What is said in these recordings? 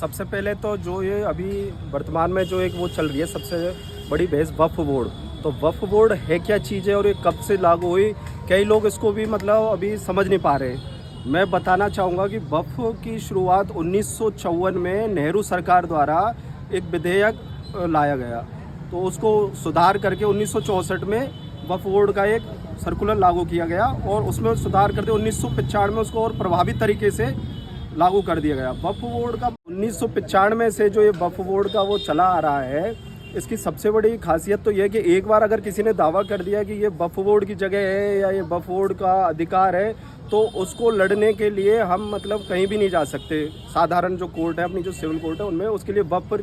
सबसे पहले तो जो ये अभी वर्तमान में जो एक वो चल रही है सबसे बड़ी बहस वक्फ बोर्ड। तो वक्फ बोर्ड है क्या चीज़ है और ये कब से लागू हुई, कई लोग इसको भी मतलब अभी समझ नहीं पा रहे। मैं बताना चाहूँगा कि वक्फ की शुरुआत 1954 में नेहरू सरकार द्वारा एक विधेयक लाया गया, तो उसको सुधार करके 1964 में वक्फ बोर्ड का एक सर्कुलर लागू किया गया और उसमें सुधार करके 1995 में उसको और प्रभावी तरीके से लागू कर दिया गया। वक्फ बोर्ड का 1995 से जो ये वक्फ बोर्ड का वो चला आ रहा है, इसकी सबसे बड़ी खासियत तो ये है कि एक बार अगर किसी ने दावा कर दिया कि ये वक्फ बोर्ड की जगह है या ये वक्फ बोर्ड का अधिकार है, तो उसको लड़ने के लिए हम मतलब कहीं भी नहीं जा सकते। साधारण जो कोर्ट है, अपनी जो सिविल कोर्ट है, उनमें उसके लिए वक्फ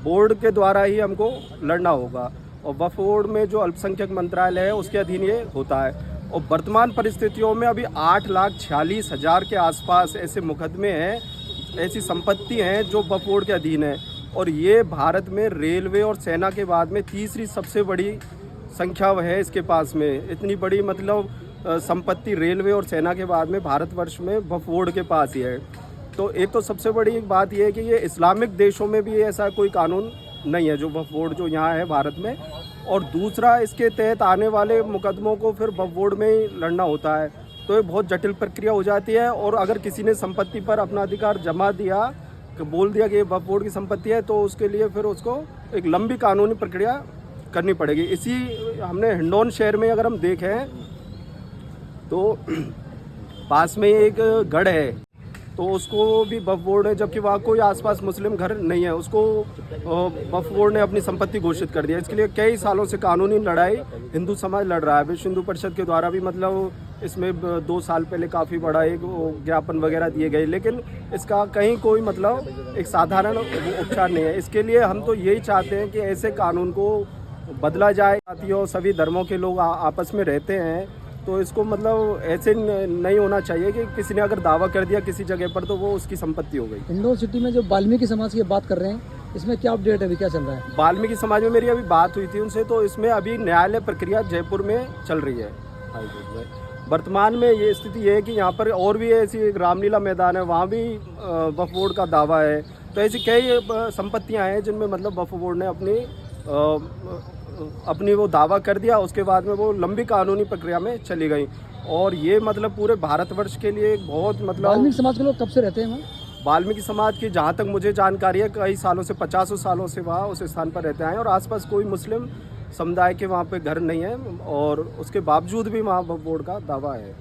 बोर्ड के द्वारा ही हमको लड़ना होगा। और वक्फ बोर्ड में जो अल्पसंख्यक मंत्रालय है उसके अधीन ये होता है। और वर्तमान परिस्थितियों में अभी 8,46,000 के आसपास ऐसे मुकदमे हैं, ऐसी संपत्ति हैं जो वक्फ बोर्ड के अधीन है। और ये भारत में रेलवे और सेना के बाद में तीसरी सबसे बड़ी संख्या है इसके पास में। इतनी बड़ी मतलब संपत्ति रेलवे और सेना के बाद में भारतवर्ष में वक्फ बोर्ड के पास ही है। तो एक तो सबसे बड़ी बात यह है कि ये इस्लामिक देशों में भी ऐसा कोई कानून नहीं है जो वक्फ बोर्ड जो यहाँ है भारत में। और दूसरा, इसके तहत आने वाले मुकदमों को फिर वक्फ बोर्ड में ही लड़ना होता है, तो ये बहुत जटिल प्रक्रिया हो जाती है। और अगर किसी ने संपत्ति पर अपना अधिकार जमा दिया, बोल दिया कि ये वक्फ बोर्ड की संपत्ति है, तो उसके लिए फिर उसको एक लंबी कानूनी प्रक्रिया करनी पड़ेगी। इसी हमने हिंडौन शहर में अगर हम देखें तो पास में एक गढ़ है, तो उसको भी वक्फ बोर्ड है, जबकि वहाँ कोई आसपास मुस्लिम घर नहीं है, उसको वक्फ बोर्ड ने अपनी संपत्ति घोषित कर दिया। इसके लिए कई सालों से कानूनी लड़ाई हिंदू समाज लड़ रहा है। विश्व हिंदू परिषद के द्वारा भी मतलब इसमें 2 साल पहले काफ़ी बड़ा एक ज्ञापन वगैरह दिए गए, लेकिन इसका कहीं कोई मतलब एक साधारण उपचार नहीं है। इसके लिए हम तो यही चाहते हैं कि ऐसे कानून को बदला जाए। साथियों, सभी धर्मों के लोग आपस में रहते हैं, तो इसको मतलब ऐसे नहीं होना चाहिए कि किसी ने अगर दावा कर दिया किसी जगह पर तो वो उसकी संपत्ति हो गई। हिंडौन सिटी में जो वाल्मीकि समाज की बात कर रहे हैं, इसमें क्या अपडेट है, अभी क्या चल रहा है? वाल्मीकि समाज में मेरी अभी बात हुई थी उनसे, तो इसमें अभी न्यायालय प्रक्रिया जयपुर में चल रही है हाईकोर्ट में। वर्तमान में ये स्थिति ये है कि यहाँ पर और भी ऐसी एक रामलीला मैदान है, वहाँ भी वक्फ बोर्ड का दावा है। तो ऐसी कई संपत्तियाँ हैं जिनमें मतलब वक्फ बोर्ड ने अपनी वो दावा कर दिया, उसके बाद में वो लंबी कानूनी प्रक्रिया में चली गई। और ये मतलब पूरे भारतवर्ष के लिए एक बहुत मतलब वाल्मीकि समाज के लोग कब से रहते हैं वहाँ? वाल्मीकि समाज की जहाँ तक मुझे जानकारी है, कई सालों से 50 सालों से वहाँ उस स्थान पर रहते हैं और आसपास कोई मुस्लिम समुदाय के वहाँ पे घर नहीं है, और उसके बावजूद भी वहाँ वक्फ बोर्ड का दावा है।